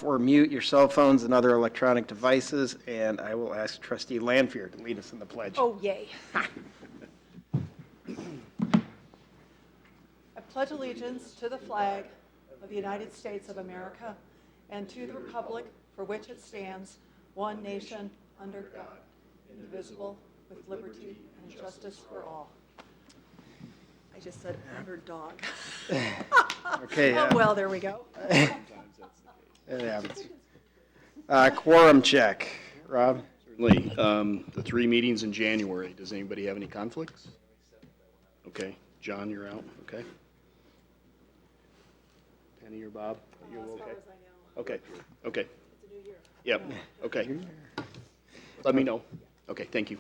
or mute your cell phones and other electronic devices, and I will ask Trustee Lanfear to lead us in the pledge. Oh, yay. I pledge allegiance to the flag of the United States of America and to the republic for which it stands, one nation, under God, indivisible, with liberty and justice for all. I just said under dog. Okay. Oh, well, there we go. It happens. Quorum check. Rob? Certainly. The 3 meetings in January, does anybody have any conflicts? Okay. John, you're out. Okay. Penny or Bob? Are you okay? Okay. Okay. It's a new year. Yep. Okay. Let me know. Okay. Thank you.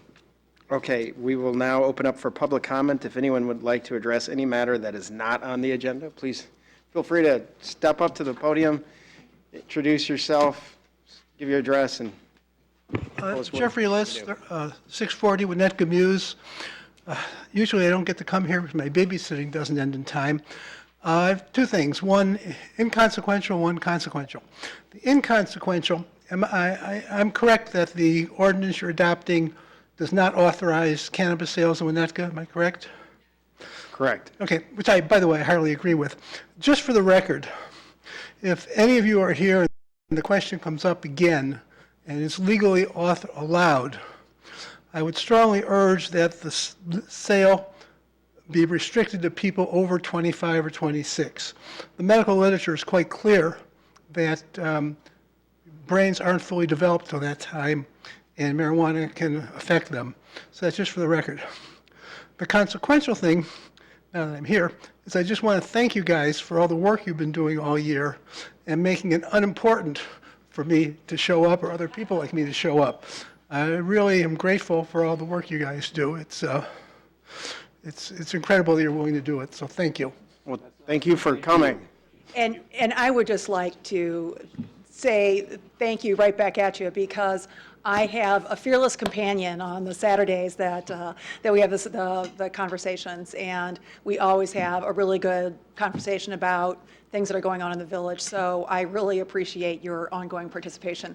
Okay, we will now open up for public comment. If anyone would like to address any matter that is not on the agenda, please feel free to step up to the podium, introduce yourself, give your address, and tell us what Jeffrey List, 640 Winnetka Muse. Usually I don't get to come here because my babysitting doesn't end in time. I have 2 things, one inconsequential, one consequential. The inconsequential, I'm correct that the ordinance you're adopting does not authorize cannabis sales in Winnetka, am I correct? Correct. Okay, which I, by the way, I heartily agree with. Just for the record, if any of you are here and the question comes up again and is legally allowed, I would strongly urge that the sale be restricted to people over 25 or 26. The medical literature is quite clear that brains aren't fully developed till that time, and marijuana can affect them. So that's just for the record. The consequential thing, now that I'm here, is I just want to thank you guys for all the work you've been doing all year and making it unimportant for me to show up or other people like me to show up. I really am grateful for all the work you guys do. It's incredible that you're willing to do it, so thank you. Well, thank you for coming. And I would just like to say thank you right back at you, because I have a fearless companion on the Saturdays that we have the conversations, and we always have a really good conversation about things that are going on in the village. So I really appreciate your ongoing participation.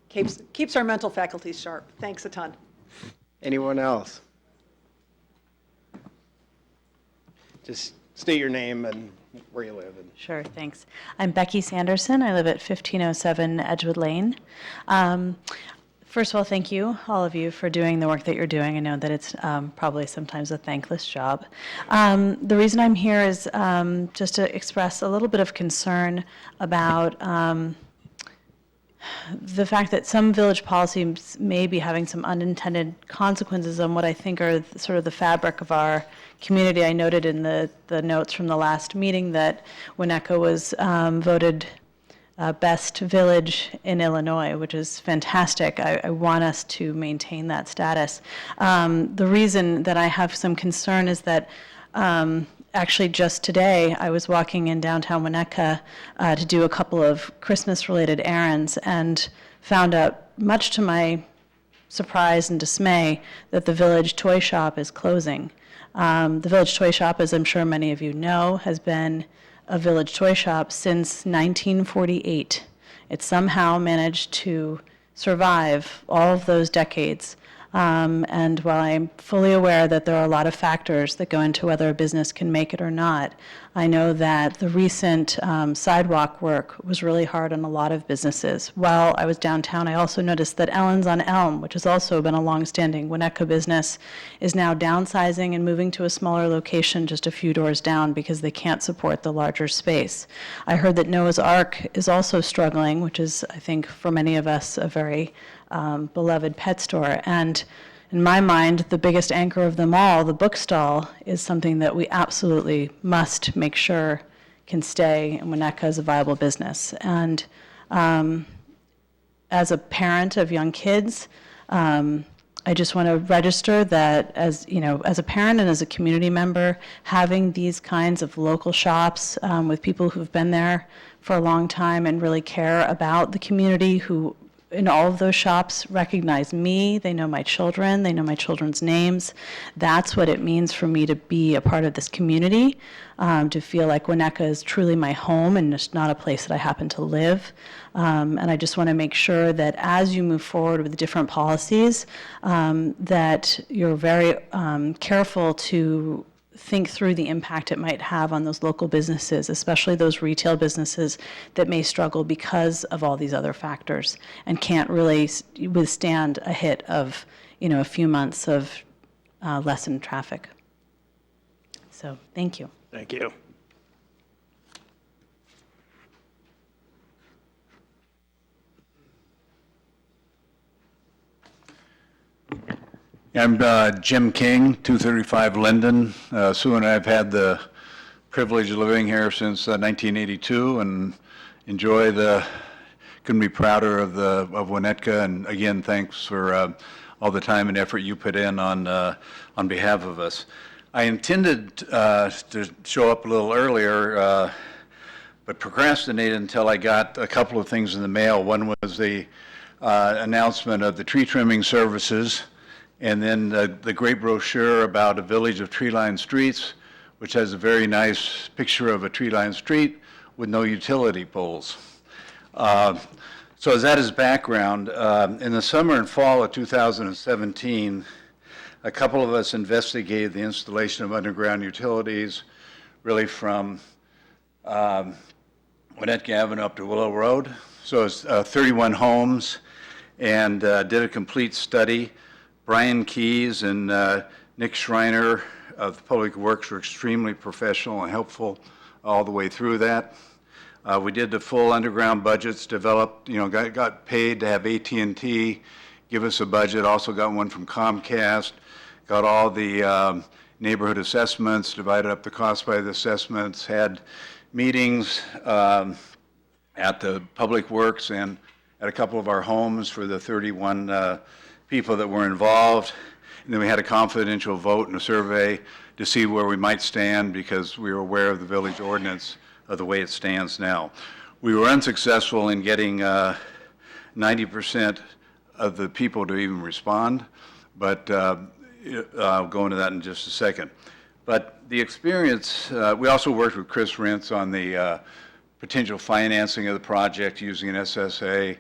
Keeps our mental faculties sharp. Thanks a ton. Anyone else? Just state your name and where you live. Sure, thanks. I'm Becky Sanderson. I live at 1507 Edgewood Lane. First of all, thank you, all of you, for doing the work that you're doing. I know that it's probably sometimes a thankless job. The reason I'm here is just to express a little bit of concern about the fact that some village policies may be having some unintended consequences on what I think are sort of the fabric of our community. I noted in the notes from the last meeting that Winnetka was voted best village in Illinois, which is fantastic. I want us to maintain that status. The reason that I have some concern is that actually just today I was walking in downtown Winnetka to do a couple of Christmas-related errands and found out, much to my surprise and dismay, that the village toy shop is closing. The village toy shop, as I'm sure many of you know, has been a village toy shop since 1948. It somehow managed to survive all of those decades. And while I'm fully aware that there are a lot of factors that go into whether a business can make it or not, I know that the recent sidewalk work was really hard on a lot of businesses. While I was downtown, I also noticed that Ellen's on Elm, which has also been a long-standing Winnetka business, is now downsizing and moving to a smaller location just a few doors down because they can't support the larger space. I heard that Noah's Ark is also struggling, which is, I think, for many of us, a very beloved pet store. And in my mind, the biggest anchor of them all, the book stall, is something that we absolutely must make sure can stay in Winnetka as a viable business. And as a parent of young kids, I just want to register that as a parent and as a community member, having these kinds of local shops with people who've been there for a long time and really care about the community, who in all of those shops recognize me, they know my children, they know my children's names. That's what it means for me to be a part of this community, to feel like Winnetka is truly my home and just not a place that I happen to live. And I just want to make sure that as you move forward with different policies, that you're very careful to think through the impact it might have on those local businesses, especially those retail businesses that may struggle because of all these other factors and can't really withstand a hit of, a few months of lessened traffic. So, thank you. Thank you. I'm Jim King, 235 Linden. Sue and I have had the privilege of living here since 1982 and couldn't be prouder of Winnetka. And again, thanks for all the time and effort you put in on behalf of us. I intended to show up a little earlier, but procrastinated until I got a couple of things in the mail. One was the announcement of the tree trimming services, and then the great brochure about a village of tree-lined streets, which has a very nice picture of a tree-lined street with no utility poles. So as that is background, in the summer and fall of 2017, a couple of us investigated the installation of underground utilities, really from Winnetka Avenue up to Willow Road. So it's 31 homes, and did a complete study. Brian Keys and Nick Schreiner of the Public Works were extremely professional and helpful all the way through that. We did the full underground budgets, developed, got paid to have AT&T give us a budget, also got one from Comcast, got all the neighborhood assessments, divided up the cost by the assessments, had meetings at the Public Works and at a couple of our homes for the 31 people that were involved. And then we had a confidential vote and a survey to see where we might stand because we were aware of the village ordinance of the way it stands now. We were unsuccessful in getting 90% of the people to even respond, but I'll go into that in just a second. But the experience, we also worked with Chris Rentz on the potential financing of the project using an SSA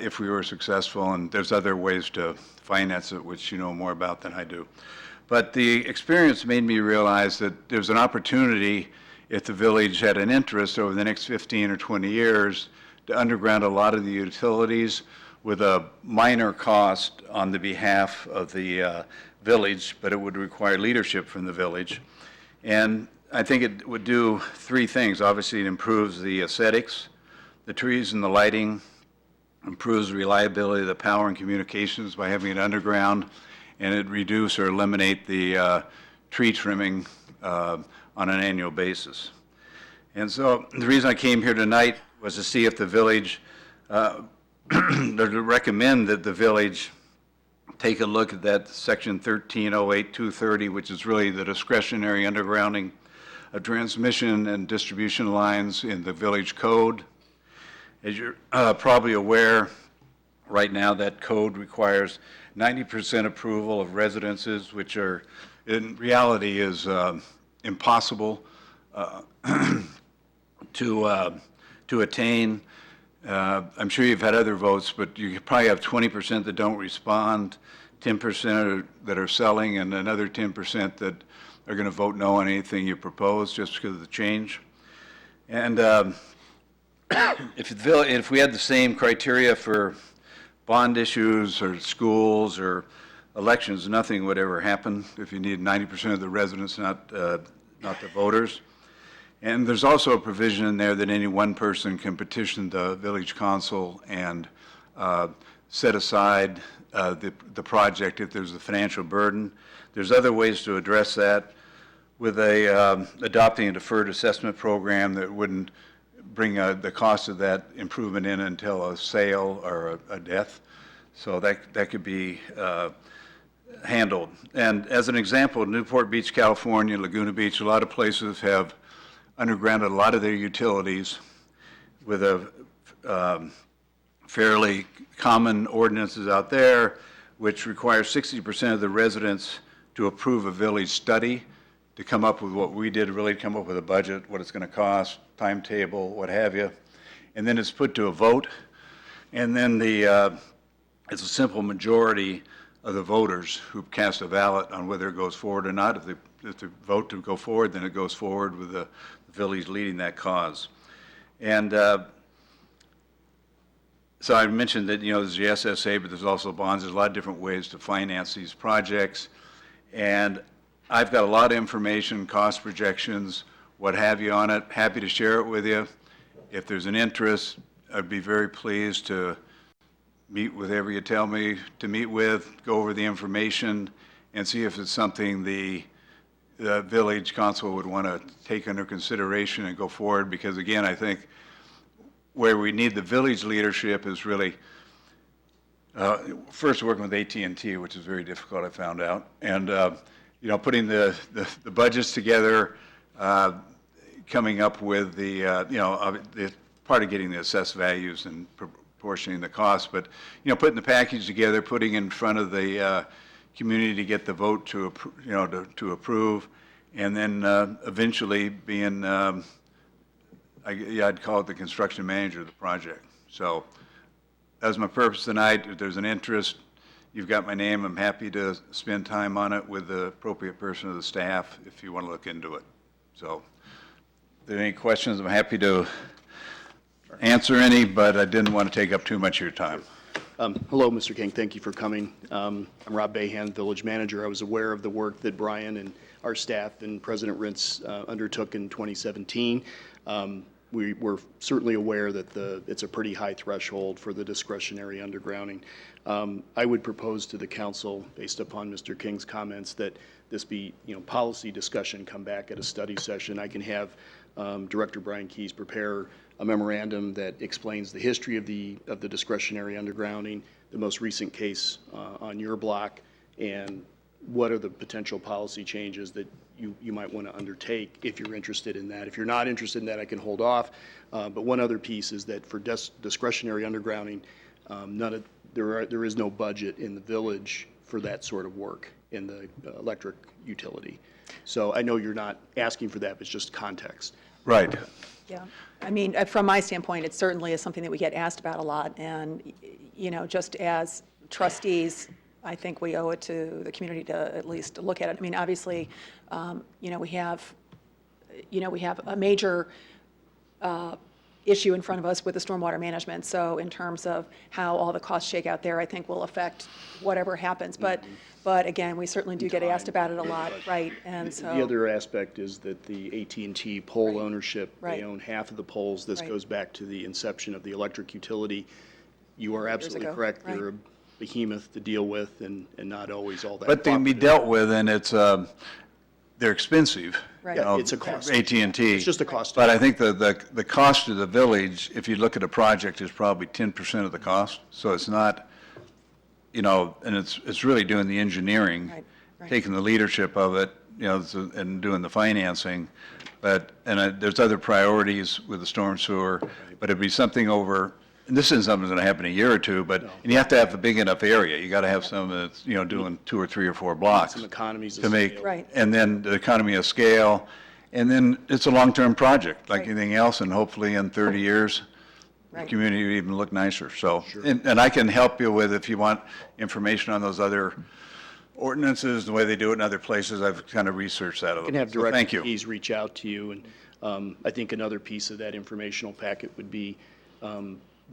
if we were successful, and there's other ways to finance it, which you know more about than I do. But the experience made me realize that there's an opportunity, if the village had an interest over the next 15 or 20 years, to underground a lot of the utilities with a minor cost on the behalf of the village, but it would require leadership from the village. And I think it would do three things. Obviously, it improves the aesthetics, the trees and the lighting, improves the reliability of the power and communications by having it underground, and it reduce or eliminate the tree trimming on an annual basis. And so the reason I came here tonight was to see if the village, to recommend that the village take a look at that section 1308-230, which is really the discretionary undergrounding of transmission and distribution lines in the village code. As you're probably aware, right now that code requires 90% approval of residences, which are, in reality, is impossible to attain. I'm sure you've had other votes, but you probably have 20% that don't respond, 10% that are selling, and another 10% that are going to vote no on anything you propose just because of the change. And if we had the same criteria for bond issues or schools or elections, nothing would ever happen if you need 90% of the residents, not the voters. And there's also a provision in there that any one person can petition the village council and set aside the project if there's a financial burden. There's other ways to address that with adopting a deferred assessment program that wouldn't bring the cost of that improvement in until a sale or a death. So that could be handled. And as an example, Newport Beach, California, Laguna Beach, a lot of places have undergrounded a lot of their utilities with a fairly common ordinances out there, which require 60% of the residents to approve a village study to come up with what we did, really come up with a budget, what it's going to cost, timetable, what have you. And then it's put to a vote. And then it's a simple majority of the voters who cast a ballot on whether it goes forward or not. If they vote to go forward, then it goes forward with the village leading that cause. And so I mentioned that, there's the SSA, but there's also bonds. There's a lot of different ways to finance these projects. And I've got a lot of information, cost projections, what have you on it. Happy to share it with you. If there's an interest, I'd be very pleased to meet with whoever you tell me to meet with, go over the information, and see if it's something the village council would want to take under consideration and go forward. Because again, I think where we need the village leadership is really, first working with AT&T, which is very difficult, I found out, and putting the budgets together, coming up with the part of getting the assessed values and proportioning the cost, but putting the package together, putting in front of the community to get the vote to approve, and then eventually being I'd call it the construction manager of the project. So that was my purpose tonight. If there's an interest, you've got my name. I'm happy to spend time on it with the appropriate person of the staff if you want to look into it. So if there are any questions, I'm happy to answer any, but I didn't want to take up too much of your time. Hello, Mr. King. Thank you for coming. I'm Rob Bahan, village manager. I was aware of the work that Brian and our staff and President Rintz undertook in 2017. We were certainly aware that it's a pretty high threshold for the discretionary undergrounding. I would propose to the council, based upon Mr. King's comments, that this be, policy discussion come back at a study session. I can have Director Brian Keyes prepare a memorandum that explains the history of the discretionary undergrounding, the most recent case on your block, and what are the potential policy changes that you might want to undertake if you're interested in that. If you're not interested in that, I can hold off. But one other piece is that for discretionary undergrounding, there is no budget in the village for that sort of work in the electric utility. So I know you're not asking for that, but it's just context. Right. Yeah, I mean, from my standpoint, it certainly is something that we get asked about a lot, and, just as trustees, I think we owe it to the community to at least look at it. I mean, obviously, we have a major issue in front of us with the stormwater management, so in terms of how all the costs shake out there, I think will affect whatever happens, but again, we certainly do get asked about it a lot, right, and so. The other aspect is that the AT&T pole ownership, Right. they own half of the poles. This Right. goes back to the inception of the electric utility. You are absolutely ago, correct. right. They're a behemoth to deal with and not always all that But they can be popular. dealt with, and they're expensive. Right. Yeah, it's a cost. AT&T. It's just a cost. But I think the cost of the village, if you look at a project, is probably 10% of the cost. So it's not, and it's really doing the engineering, Right, right. taking the leadership of it, and doing the financing. But, there's other priorities with the storm sewer, but it'd be something over, and this isn't something that's going to happen in a year or two, but, and you have to have a big enough area. You got to have some that's, doing 2 or 3 or 4 blocks. Some economies of To make, scale. Right. and then the economy of scale, and then it's a long-term project, like Right. anything else, and hopefully in 30 years, the Right. community will even look nicer, so. And I can help you with, if you want information on those other ordinances, the way they do it in other places, I've kind of researched that a I little can bit. have So Director thank you. Keyes reach out to you, and I think another piece of that informational packet would be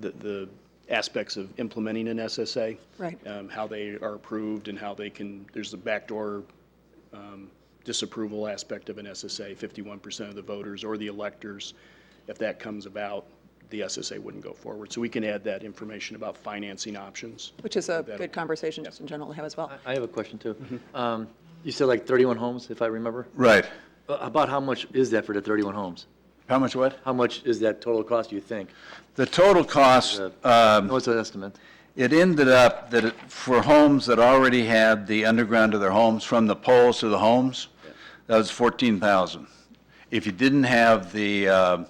the aspects of implementing an SSA. Right. How they are approved and how they can, there's the backdoor disapproval aspect of an SSA, 51% of the voters or the electors. If that comes about, the SSA wouldn't go forward. So we can add that information about financing options. Which is a good conversation just in general to have as well. I have a question too. You said like 31 homes, if I remember? Right. About how much is that for the 31 homes? How much what? How much is that total cost, you think? The total cost, What's an estimate? it ended up that for homes that already had the underground to their homes, from the poles to the homes, that was $14,000. If you didn't have the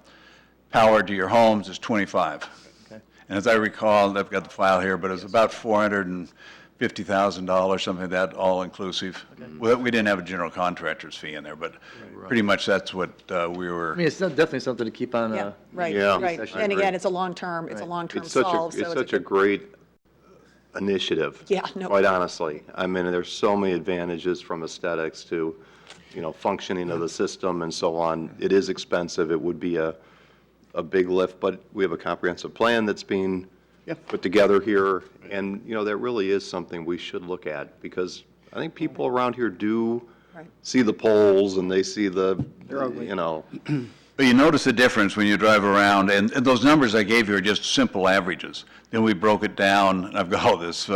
power to your homes, it's $25,000. Okay. And as I recall, I've got the file here, but it was about $450,000, something like that, all-inclusive. We didn't have a general contractor's fee in there, but pretty much that's what we were. I mean, it's definitely something to keep on. Yeah, right, Yeah. right. Session. And again, it's a long-term It's such solve, so it's such a good- great initiative. Yeah, no. Quite honestly. I mean, there's so many advantages from aesthetics to, functioning of the system and so on. It is expensive. It would be a big lift, but we have a comprehensive plan that's being put together here. And, that really is something we should look at, because I think people around here do Right. see the poles and they see the, But you notice the difference when you drive around, and those numbers I gave you are just simple averages. Then we broke it down, and I've got all this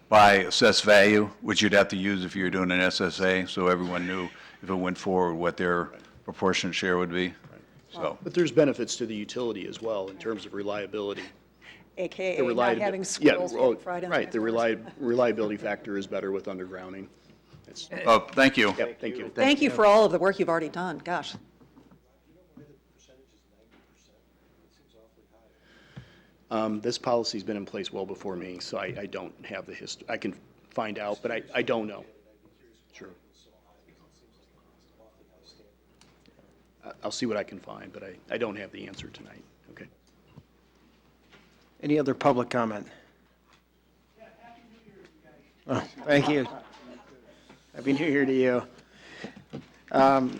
by assessed value, which you'd have to use if you were doing an SSA, so everyone knew if it went forward what their proportionate share would be. So, But there's benefits to the utility as well in terms of reliability. AKA The not reliability. having squirrels being fried in the Right, the neighborhoods. reliability factor is better with undergrounding. oh, thank you. Yep, thank you. Thank you for all of the work you've already done, gosh. This policy's been in place well before me, so I don't have the history. I can find out, but I don't know. Sure. I'll see what I can find, but I don't have the answer tonight. Okay. Any other public comment? Oh, thank you. Happy New Year to you.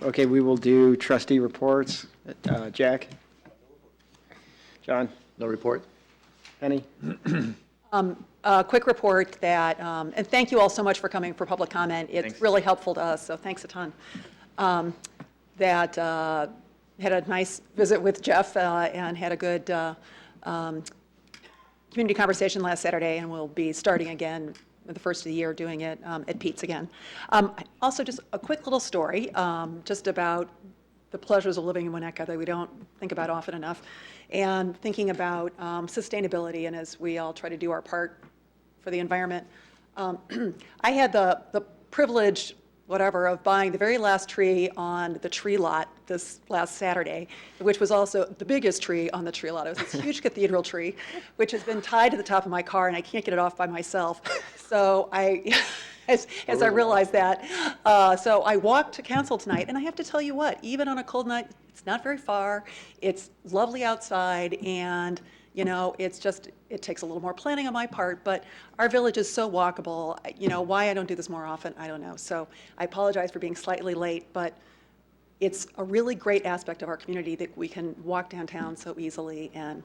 Okay, we will do trustee reports. Jack? John? No report? Penny? A quick report that, and thank you all so much for coming for public comment. It's really helpful to us, so thanks a ton. That had a nice visit with Jeff and had a good community conversation last Saturday, and we'll be starting again the first of the year doing it at Pete's again. Also, just a quick little story just about the pleasures of living in Winnetka that we don't think about often enough, and thinking about sustainability, and as we all try to do our part for the environment. I had the privilege, whatever, of buying the very last tree on the tree lot this last Saturday, which was also the biggest tree on the tree lot. It was this huge cathedral tree, which has been tied to the top of my car, and I can't get it off by myself. So as I realized that, so I walked to council tonight, and I have to tell you what, even on a cold night, it's not very far, it's lovely outside, and it's just, it takes a little more planning on my part, but our village is so walkable. Why I don't do this more often, I don't know. So I apologize for being slightly late, but it's a really great aspect of our community that we can walk downtown so easily, and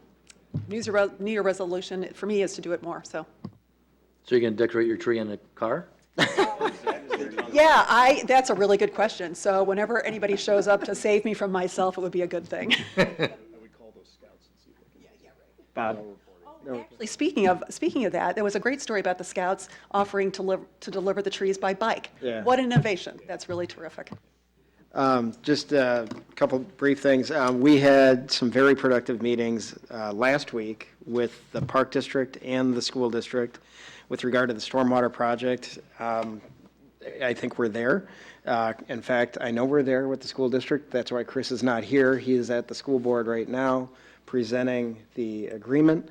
New Year resolution for me is to do it more, so. So you're going to decorate your tree in a car? Yeah, that's a really good question. So whenever anybody shows up to save me from myself, it would be a good thing. Bob? Actually, speaking of that, there was a great story about the Scouts offering to deliver the trees by bike. Yeah. What an innovation. That's really terrific. Just a couple brief things. We had some very productive meetings last week with the Park District and the school district with regard to the stormwater project. I think we're there. In fact, I know we're there with the school district. That's why Chris is not here. He is at the school board right now presenting the agreement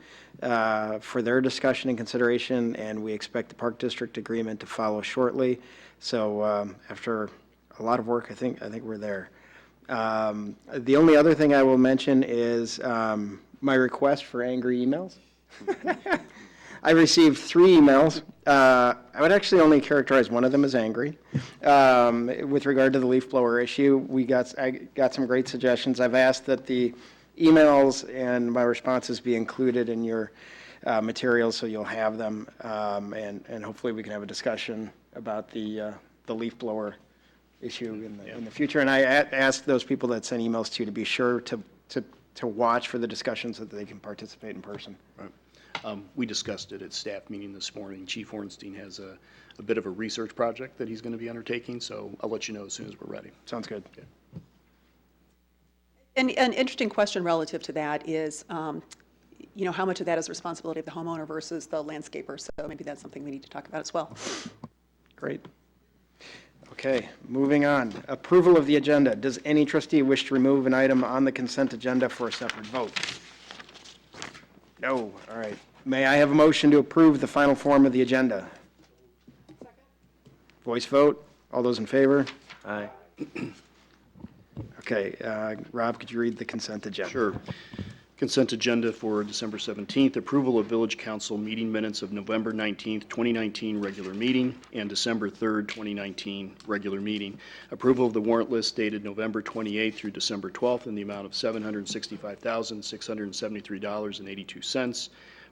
for their discussion and consideration, and we expect the Park District agreement to follow shortly. So after a lot of work, I think we're there. The only other thing I will mention is my request for angry emails. I received 3 emails. I would actually only characterize one of them as angry. With regard to the leaf blower issue, I got some great suggestions. I've asked that the emails and my responses be included in your materials so you'll have them, and hopefully we can have a discussion about the leaf blower issue in the future. And I asked those people that sent emails to be sure to watch for the discussions so that they can participate in person. Right. We discussed it at staff meeting this morning. Chief Ornstein has a bit of a research project that he's going to be undertaking, so I'll let you know as soon as we're ready. Sounds good. Okay. And an interesting question relative to that is, how much of that is responsibility of the homeowner versus the landscaper? So maybe that's something we need to talk about as well. Great. Okay, moving on. Approval of the agenda. Does any trustee wish to remove an item on the consent agenda for a separate vote? No, all right. May I have a motion to approve the final form of the agenda? Voice vote. All those in favor? Aye. Okay, Rob, could you read the consent agenda? Sure. Consent agenda for December 17th, approval of Village Council meeting minutes of November 19th, 2019 regular meeting and December 3rd, 2019 regular meeting. Approval of the warrant list dated November 28th through December 12th in the amount of $765,673.82.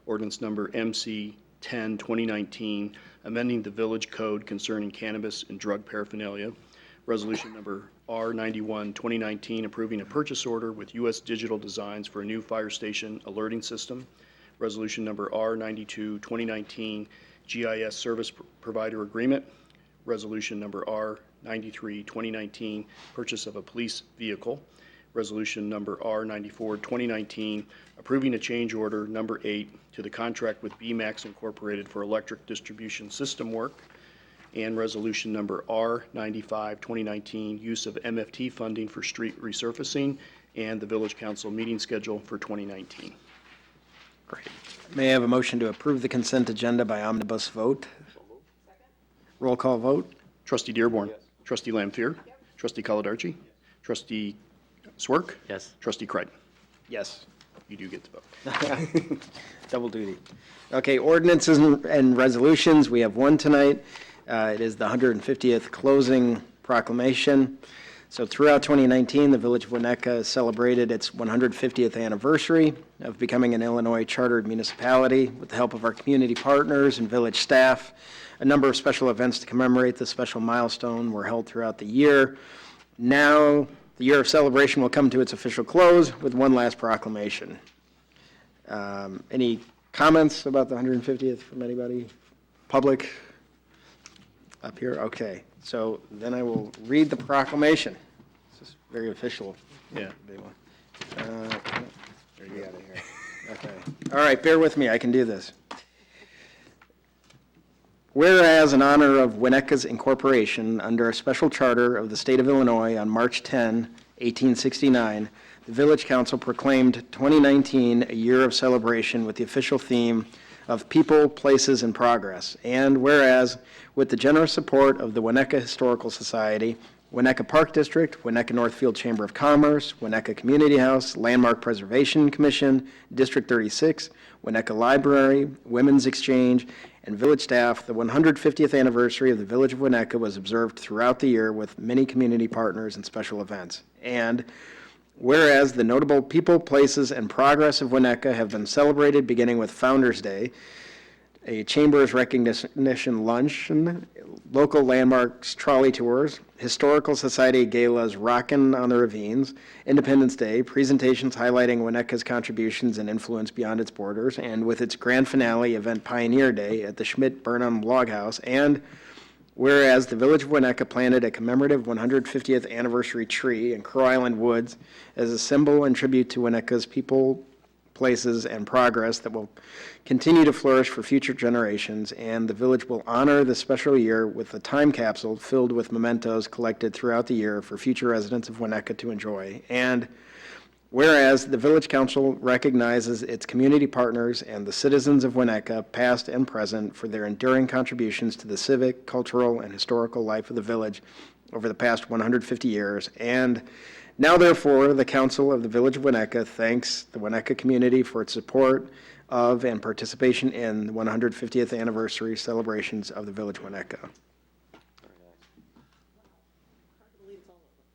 Ordinance number MC 10, 2019, amending the village code concerning cannabis and drug paraphernalia. Resolution number R91, 2019, approving a purchase order with U.S. Digital Designs for a new fire station alerting system. Resolution number R92, 2019, GIS service provider agreement. Resolution number R93, 2019, purchase of a police vehicle. Resolution number R94, 2019, approving a change order number 8 to the contract with BMAX Incorporated for electric distribution system work. And resolution number R95, 2019, use of MFT funding for street resurfacing, and the Village Council meeting schedule for 2019. Great. May I have a motion to approve the consent agenda by omnibus vote? Roll call vote. Trustee Dearborn. Trustee Lampier. Trustee Caladarchi. Trustee Swerk. Yes. Trustee Crichton. Yes. You do get to vote. Double duty. Okay, ordinances and resolutions, we have one tonight. It is the 150th closing proclamation. So throughout 2019, the Village of Winnetka celebrated its 150th anniversary of becoming an Illinois chartered municipality. With the help of our community partners and village staff, a number of special events to commemorate this special milestone were held throughout the year. Now, the year of celebration will come to its official close with one last proclamation. Any comments about the 150th from anybody? Public? Up here? Okay. So then I will read the proclamation. This is very official. Yeah. Big one. There you got it here. Okay. All right, bear with me. I can do this. Whereas in honor of Winnetka's incorporation under a special charter of the state of Illinois on March 10, 1869, the Village Council proclaimed 2019 a year of celebration with the official theme of People, Places, and Progress. And whereas, with the generous support of the Winnetka Historical Society, Winnetka Park District, Winnetka Northfield Chamber of Commerce, Winnetka Community House, Landmark Preservation Commission, District 36, Winnetka Library, Women's Exchange, and village staff, the 150th anniversary of the Village of Winnetka was observed throughout the year with many community partners and special events. And whereas the notable people, places, and progress of Winnetka have been celebrated beginning with Founders Day, a Chamber's recognition luncheon, local landmarks trolley tours, Historical Society galas Rockin' on the Ravines, Independence Day, presentations highlighting Winnetka's contributions and influence beyond its borders, and with its grand finale event Pioneer Day at the Schmidt-Burnham Log House, and whereas the Village of Winnetka planted a commemorative 150th anniversary tree in Crow Island Woods as a symbol and tribute to Winnetka's people, places, and progress that will continue to flourish for future generations, and the village will honor the special year with a time capsule filled with mementos collected throughout the year for future residents of Winnetka to enjoy. And whereas the Village Council recognizes its community partners and the citizens of Winnetka, past and present, for their enduring contributions to the civic, cultural, and historical life of the village over the past 150 years, and now, therefore, the Council of the Village of Winnetka thanks the Winnetka community for its support of and participation in the 150th anniversary celebrations of the Village of Winnetka.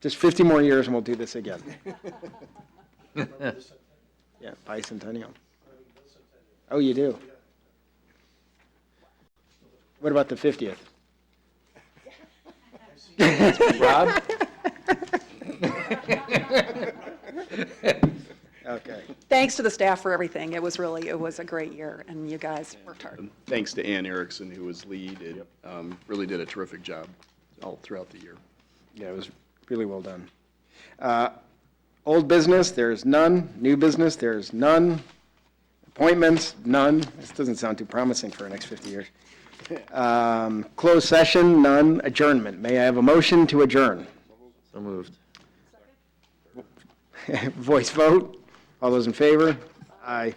Just 50 more years and we'll do this again. Yeah, bicentennial. Oh, you do? What about the 50th? Rob? Okay. Thanks to the staff for everything. It was a great year, and you guys worked hard. Thanks to Ann Erickson, who was lead, and really did a terrific job all throughout the year. Yeah, it was really well done. Old business, there's none. New business, there's none. Appointments, none. This doesn't sound too promising for the next 50 years. Closed session, none. Adjournment. May I have a motion to adjourn? So moved. Voice vote. All those in favor? Aye.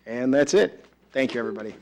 And that's it. Thank you, everybody.